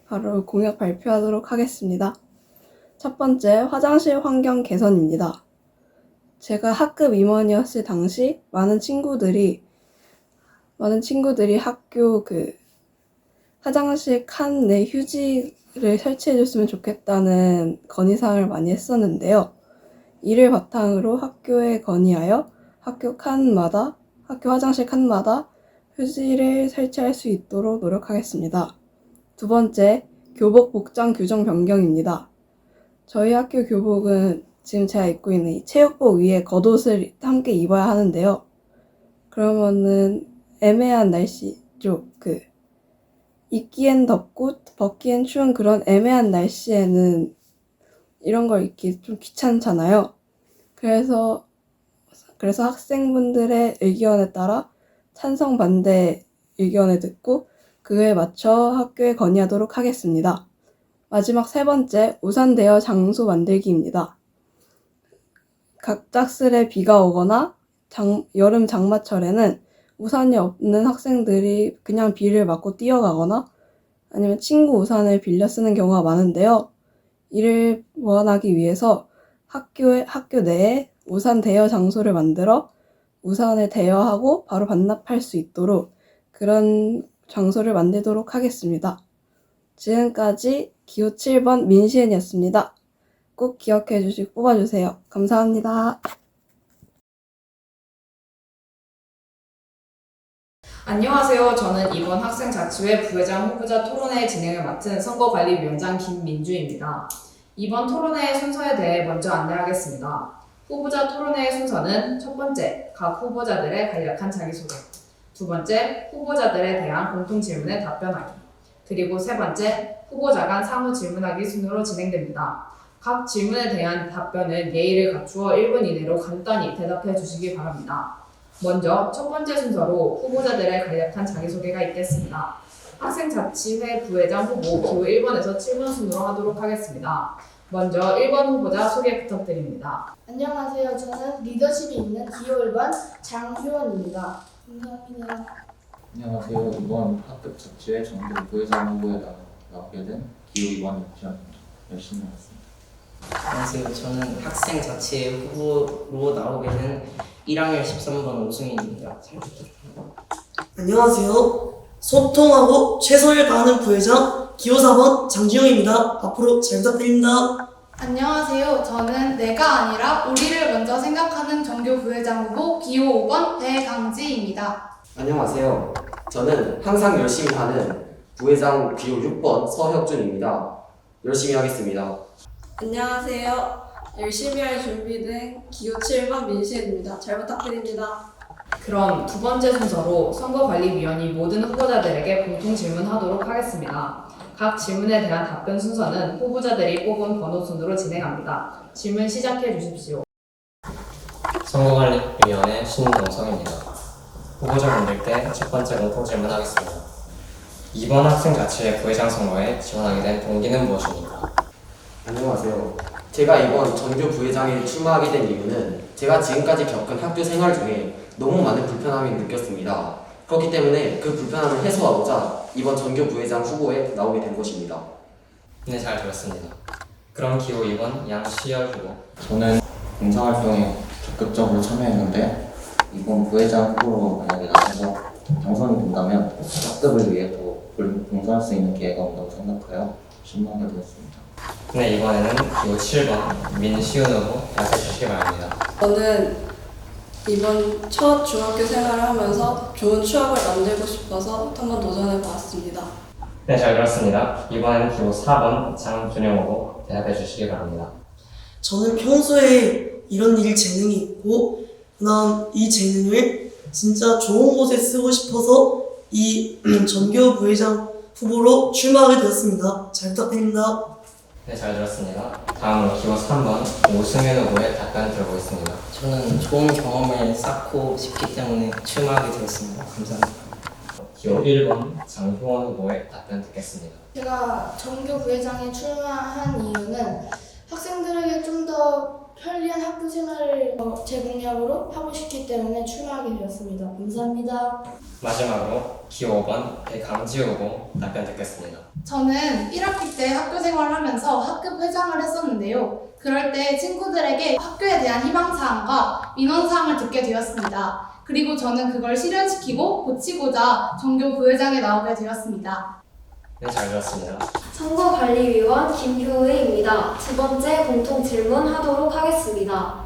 Speaker 16: 바로 공약 발표하도록 하겠습니다. 첫 번째, 화장실 환경 개선입니다. 제가 학급 임원이었을 당시 많은 친구들이 학교 화장실 칸 내 휴지를 설치해줬으면 좋겠다는 건의사항을 많이 했었는데요. 이를 바탕으로 학교에 건의하여 학교 화장실 칸마다 휴지를 설치할 수 있도록 노력하겠습니다. 두 번째, 교복 복장 규정 변경입니다. 저희 학교 교복은 지금 제가 입고 있는 이 체육복 위에 겉옷을 함께 입어야 하는데요. 그러면은 애매한 날씨죠. 입기엔 덥고 벗기엔 추운 그런 애매한 날씨에는 이런 걸 입기 좀 귀찮잖아요. 그래서 학생분들의 의견에 따라 찬성 반대 의견을 듣고 그에 맞춰 학교에 건의하도록 하겠습니다. 마지막 세 번째, 우산 대여 장소 만들기입니다. 갑작스레 비가 오거나 여름 장마철에는 우산이 없는 학생들이 그냥 비를 맞고 뛰어가거나 아니면 친구 우산을 빌려 쓰는 경우가 많은데요. 이를 보완하기 위해서 학교 내에 우산 대여 장소를 만들어 우산을 대여하고 바로 반납할 수 있도록 그런 장소를 만들도록 하겠습니다. 지금까지 기호 7번 민시은이었습니다. 꼭 기억해 주시고 뽑아주세요. 감사합니다.
Speaker 7: 안녕하세요. 저는 이번 학생자치회 부회장 후보자 토론회 진행을 맡은 선거관리위원장 김민주입니다. 이번 토론회 순서에 대해 먼저 안내하겠습니다. 후보자 토론회의 순서는 첫 번째, 각 후보자들의 간략한 자기소개, 두 번째, 후보자들에 대한 공통 질문에 답변하기, 그리고 세 번째, 후보자 간 상호 질문하기 순으로 진행됩니다. 각 질문에 대한 답변은 예의를 갖추어 1분 이내로 간단히 대답해 주시기 바랍니다. 먼저 첫 번째 순서로 후보자들의 간략한 자기소개가 있겠습니다. 학생자치회 부회장 후보 기호 1번에서 7번 순으로 하도록 하겠습니다. 먼저 1번 후보자 소개 부탁드립니다.
Speaker 10: 안녕하세요. 저는 리더십이 있는 기호 1번 장효원입니다. 감사합니다.
Speaker 17: 안녕하세요. 이번 학급 자치회 전교 부회장 후보에 나오게 된 기호 2번 박지원입니다. 열심히 하겠습니다.
Speaker 12: 안녕하세요. 저는 학생자치회 후보로 나오게 된 1학년 13번 오승인입니다. 잘 부탁드립니다.
Speaker 13: 안녕하세요. 소통하고 최선을 다하는 부회장 기호 4번 장지용입니다. 앞으로 잘 부탁드립니다.
Speaker 14: 안녕하세요. 저는 내가 아니라 우리를 먼저 생각하는 전교 부회장 후보 기호 5번 배강지입니다.
Speaker 15: 안녕하세요. 저는 항상 열심히 하는 부회장 기호 6번 서혁준입니다. 열심히 하겠습니다.
Speaker 16: 안녕하세요. 열심히 할 준비된 기호 7번 민시은입니다. 잘 부탁드립니다.
Speaker 7: 그럼 두 번째 순서로 선거관리위원이 모든 후보자들에게 공통 질문하도록 하겠습니다. 각 질문에 대한 답변 순서는 후보자들이 뽑은 번호 순으로 진행합니다. 질문 시작해 주십시오.
Speaker 18: 선거관리위원회 신동성입니다. 후보자분들께 첫 번째 공통 질문하겠습니다. 이번 학생자치회 부회장 선거에 지원하게 된 동기는 무엇입니까?
Speaker 15: 안녕하세요. 제가 이번 전교 부회장에 출마하게 된 이유는 제가 지금까지 겪은 학교 생활 중에 너무 많은 불편함을 느꼈습니다. 그렇기 때문에 그 불편함을 해소하고자 이번 전교 부회장 후보에 나오게 된 것입니다.
Speaker 18: 네, 잘 들었습니다. 그럼 기호 2번 양시열 후보.
Speaker 17: 저는 봉사활동에 적극적으로 참여했는데 이번 부회장 후보로 만약에 나서서 당선이 된다면 학급을 위해 더 봉사할 수 있는 기회가 온다고 생각하여 신청하게 되었습니다.
Speaker 18: 네, 이번에는 기호 7번 민시은 후보 답해 주시기 바랍니다.
Speaker 16: 저는 이번 첫 중학교 생활을 하면서 좋은 추억을 만들고 싶어서 한번 도전해 보았습니다.
Speaker 18: 네, 잘 들었습니다. 이번에는 기호 4번 장준영 후보 대답해 주시기 바랍니다.
Speaker 13: 저는 평소에 이런 일 재능이 있고, 그다음 이 재능을 진짜 좋은 곳에 쓰고 싶어서 이 전교 부회장 후보로 출마하게 되었습니다. 잘 부탁드립니다.
Speaker 18: 네, 잘 들었습니다. 다음으로 기호 3번 오승윤 후보의 답변 들어보겠습니다.
Speaker 12: 저는 좋은 경험을 쌓고 싶기 때문에 출마하게 되었습니다. 감사합니다.
Speaker 18: 기호 1번 장효원 후보의 답변 듣겠습니다.
Speaker 19: 제가 전교 부회장에 출마한 이유는 학생들에게 좀 더 편리한 학교 생활을 제 공약으로 하고 싶기 때문에 출마하게 되었습니다. 감사합니다.
Speaker 18: 마지막으로 기호 5번 배강지 후보 답변 듣겠습니다.
Speaker 14: 저는 1학기 때 학교 생활을 하면서 학급 회장을 했었는데요. 그럴 때 친구들에게 학교에 대한 희망사항과 민원사항을 듣게 되었습니다. 그리고 저는 그걸 실현시키고 고치고자 전교 부회장에 나오게 되었습니다.
Speaker 18: 네, 잘 들었습니다.
Speaker 4: 선거관리위원 김효의입니다. 두 번째 공통 질문 하도록 하겠습니다.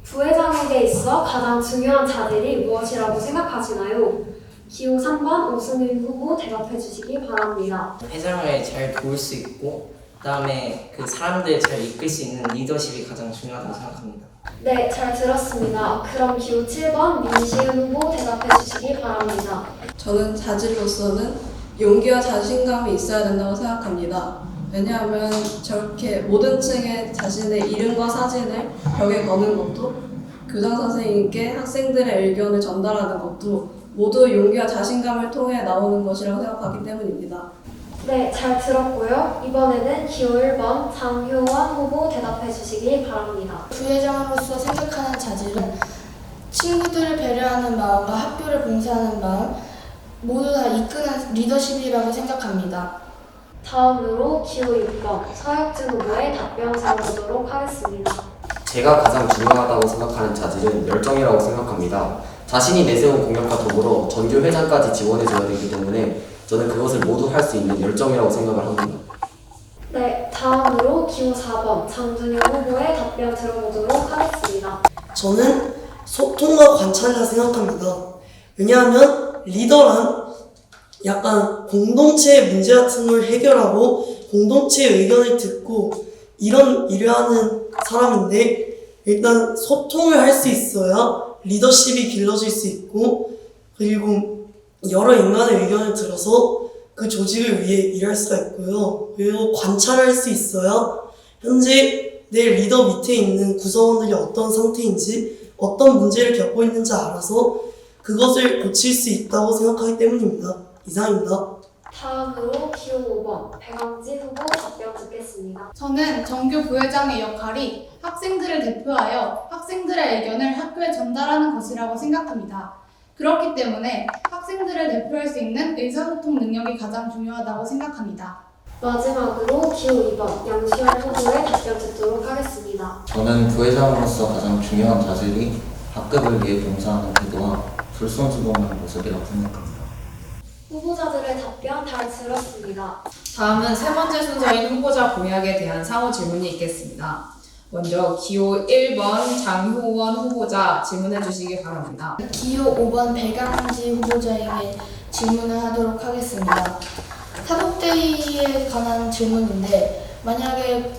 Speaker 4: 부회장에게 있어 가장 중요한 자질이 무엇이라고 생각하시나요? 기호 3번 오승윤 후보 대답해 주시기 바랍니다.
Speaker 12: 회장을 잘 도울 수 있고 그다음에 그 사람들 잘 이끌 수 있는 리더십이 가장 중요하다고 생각합니다.
Speaker 4: 네, 잘 들었습니다. 그럼 기호 7번 민시은 후보 대답해 주시기 바랍니다.
Speaker 16: 저는 자질로서는 용기와 자신감이 있어야 된다고 생각합니다. 왜냐하면 저렇게 모든 층에 자신의 이름과 사진을 벽에 거는 것도, 교장 선생님께 학생들의 의견을 전달하는 것도 모두 용기와 자신감을 통해 나오는 것이라고 생각하기 때문입니다.
Speaker 4: 네, 잘 들었고요. 이번에는 기호 1번 장효원 후보 대답해 주시기 바랍니다.
Speaker 19: 부회장으로서 생각하는 자질은 친구들을 배려하는 마음과 학교를 봉사하는 마음, 모두 다 이끄는 리더십이라고 생각합니다.
Speaker 4: 다음으로 기호 6번 서혁준 후보의 답변 들어보도록 하겠습니다.
Speaker 20: 제가 가장 중요하다고 생각하는 자질은 열정이라고 생각합니다. 자신이 내세운 공약과 더불어 전교 회장까지 지원해줘야 되기 때문에 저는 그것을 모두 할 수 있는 열정이라고 생각을 합니다.
Speaker 4: 네, 다음으로 기호 4번 장준영 후보의 답변 들어보도록 하겠습니다.
Speaker 13: 저는 소통과 관찰이라 생각합니다. 왜냐하면 리더란 약간 공동체의 문제 같은 걸 해결하고 공동체의 의견을 듣고 이런 일을 하는 사람인데, 일단 소통을 할 수 있어야 리더십이 길러질 수 있고, 그리고 여러 인간의 의견을 들어서 그 조직을 위해 일할 수가 있고요. 그리고 관찰할 수 있어야 현재 내 리더 밑에 있는 구성원들이 어떤 상태인지, 어떤 문제를 겪고 있는지 알아서 그것을 고칠 수 있다고 생각하기 때문입니다. 이상입니다.
Speaker 4: 다음으로 기호 5번 배강지 후보 답변 듣겠습니다.
Speaker 14: 저는 전교 부회장의 역할이 학생들을 대표하여 학생들의 의견을 학교에 전달하는 것이라고 생각합니다. 그렇기 때문에 학생들을 대표할 수 있는 의사소통 능력이 가장 중요하다고 생각합니다.
Speaker 4: 마지막으로 기호 2번 양시열 후보의 답변 듣도록 하겠습니다.
Speaker 17: 저는 부회장으로서 가장 중요한 자질이 학급을 위해 봉사하는 태도와 솔선수범하는 모습이라고 생각합니다.
Speaker 4: 후보자들의 답변 잘 들었습니다.
Speaker 7: 다음은 세 번째 순서인 후보자 공약에 대한 상호 질문이 있겠습니다. 먼저 기호 1번 장효원 후보자 질문해 주시기 바랍니다.
Speaker 19: 기호 5번 배강지 후보자에게 질문을 하도록 하겠습니다. 사법대의에 관한 질문인데, 만약에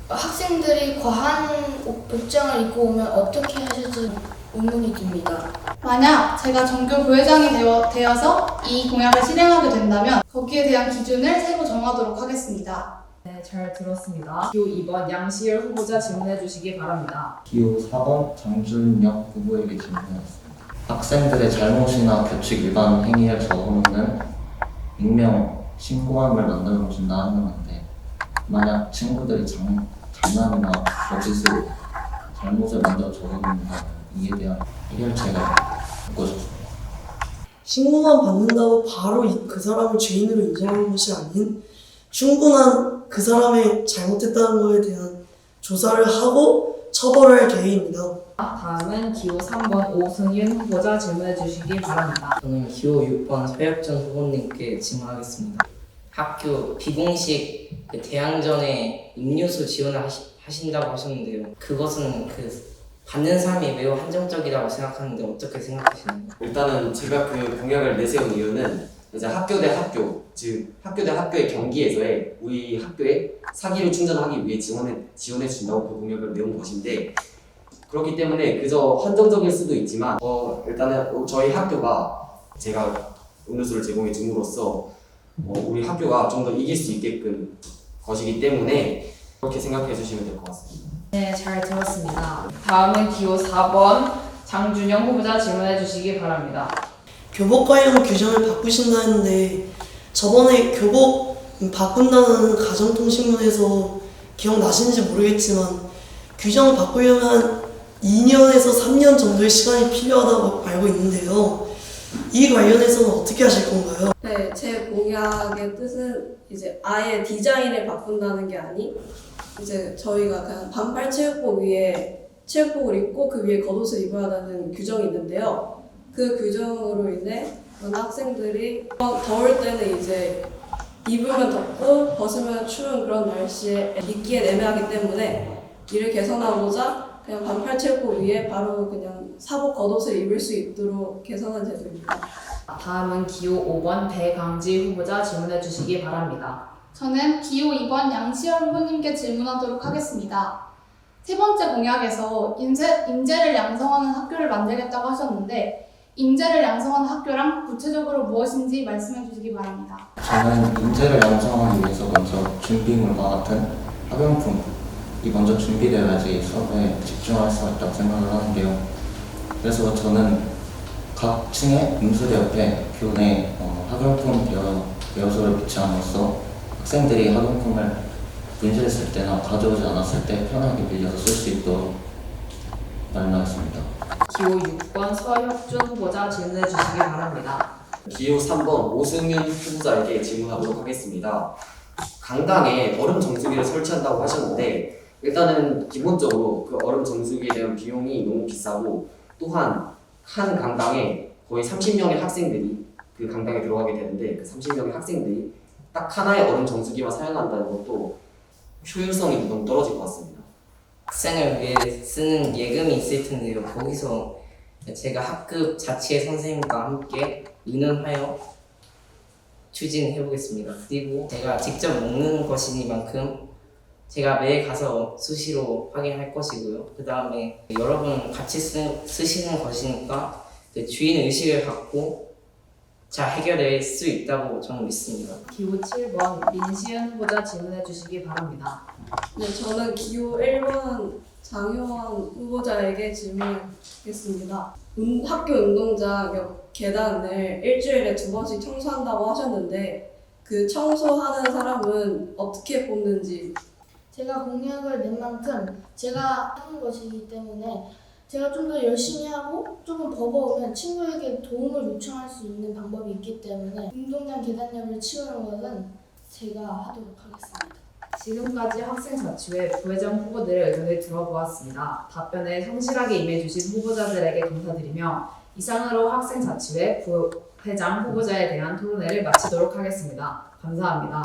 Speaker 19: 학생들이 과한 복장을 입고 오면 어떻게 하실지 의문이 듭니다.
Speaker 14: 만약 제가 전교 부회장이 되어서 이 공약을 실행하게 된다면 거기에 대한 기준을 세부 정하도록 하겠습니다.
Speaker 7: 네, 잘 들었습니다. 기호 2번 양시열 후보자 질문해 주시기 바랍니다.
Speaker 17: 기호 4번 장준혁 후보에게 질문하겠습니다. 학생들의 잘못이나 규칙 위반 행위를 적어놓는 익명 신고함을 만들어준다 하는 건데, 만약 친구들이 장난이나 거짓으로 잘못을 만들어 적어놓는다면 이에 대한 해결책을 듣고 싶습니다.
Speaker 13: 신고만 받는다고 바로 그 사람을 죄인으로 인정하는 것이 아닌, 충분한 그 사람의 잘못했다는 것에 대한 조사를 하고 처벌할 계획입니다.
Speaker 7: 다음은 기호 3번 오승윤 후보자 질문해 주시기 바랍니다.
Speaker 12: 저는 기호 6번 서혁준 후보님께 질문하겠습니다. 학교 비공식 대항전에 음료수 지원을 하신다고 하셨는데요. 그것은 받는 사람이 매우 한정적이라고 생각하는데 어떻게 생각하시나요?
Speaker 20: 일단은 제가 그 공약을 내세운 이유는 이제 학교 대 학교, 즉 학교 대 학교의 경기에서의 우리 학교에 사기를 충전하기 위해 지원해 준다고 그 공약을 내온 것인데, 그렇기 때문에 그저 한정적일 수도 있지만 일단은 저희 학교가 제가 음료수를 제공해 줌으로써 우리 학교가 좀 더 이길 수 있게끔 것이기 때문에 그렇게 생각해 주시면 될 것 같습니다.
Speaker 7: 네, 잘 들었습니다. 다음은 기호 4번 장준영 후보자 질문해 주시기 바랍니다.
Speaker 13: 교복 관련 규정을 바꾸신다 했는데 저번에 교복 바꾼다는 가정통신문에서 기억나시는지 모르겠지만 규정을 바꾸려면 한 2년에서 3년 정도의 시간이 필요하다고 알고 있는데요. 이 관련해서는 어떻게 하실 건가요?
Speaker 16: 네, 제 공약의 뜻은 이제 아예 디자인을 바꾼다는 게 아닌 이제 저희가 그냥 반팔 체육복 위에 체육복을 입고 그 위에 겉옷을 입어야 하는 규정이 있는데요. 그 규정으로 인해 많은 학생들이 더울 때는 이제 입으면 덥고 벗으면 추운 그런 날씨에 입기에 애매하기 때문에 이를 개선하고자 그냥 반팔 체육복 위에 바로 그냥 사복 겉옷을 입을 수 있도록 개선한 제도입니다.
Speaker 7: 다음은 기호 5번 배강지 후보자 질문해 주시기 바랍니다.
Speaker 14: 저는 기호 2번 양시열 후보님께 질문하도록 하겠습니다. 세 번째 공약에서 인재를 양성하는 학교를 만들겠다고 하셨는데 인재를 양성하는 학교랑 구체적으로 무엇인지 말씀해 주시기 바랍니다.
Speaker 17: 저는 인재를 양성하기 위해서 먼저 준비물과 같은 학용품이 먼저 준비되어야지 수업에 집중할 수 있다고 생각을 하는데요. 그래서 저는 각 층의 음수대 옆에 교내 학용품 대여소를 비치함으로써 학생들이 학용품을 분실했을 때나 가져오지 않았을 때 편하게 빌려서 쓸 수 있도록 마련하겠습니다.
Speaker 7: 기호 6번 서혁준 후보자 질문해 주시기 바랍니다.
Speaker 20: 기호 3번 오승윤 후보자에게 질문하도록 하겠습니다. 강당에 얼음 정수기를 설치한다고 하셨는데 일단은 기본적으로 그 얼음 정수기에 대한 비용이 너무 비싸고 또한 한 강당에 거의 30명의 학생들이 그 강당에 들어가게 되는데 그 30명의 학생들이 딱 하나의 얼음 정수기만 사용한다는 것도 효율성이 너무 떨어질 것 같습니다.
Speaker 12: 학생을 위해 쓰는 예금이 있을 텐데요. 거기서 제가 학급 자치회 선생님과 함께 의논하여 추진해 보겠습니다. 그리고 제가 직접 먹는 것이니만큼 제가 매일 가서 수시로 확인할 것이고요. 그 다음에 여러분 같이 쓰시는 것이니까 주인 의식을 갖고 잘 해결될 수 있다고 저는 믿습니다.
Speaker 7: 기호 7번 민시은 후보자 질문해 주시기 바랍니다.
Speaker 16: 네, 저는 기호 1번 장효원 후보자에게 질문하겠습니다. 학교 운동장 옆 계단을 일주일에 2번씩 청소한다고 하셨는데 그 청소하는 사람은 어떻게 뽑는지.
Speaker 19: 제가 공약을 낸 만큼 제가 하는 것이기 때문에 제가 좀 더 열심히 하고 조금 버거우면 친구에게 도움을 요청할 수 있는 방법이 있기 때문에 운동장 계단 옆을 치우는 것은 제가 하도록 하겠습니다.
Speaker 7: 지금까지 학생자치회 부회장 후보들의 의견을 들어보았습니다. 답변에 성실하게 임해주신 후보자들에게 감사드리며 이상으로 학생자치회 부회장 후보자에 대한 토론회를 마치도록 하겠습니다. 감사합니다.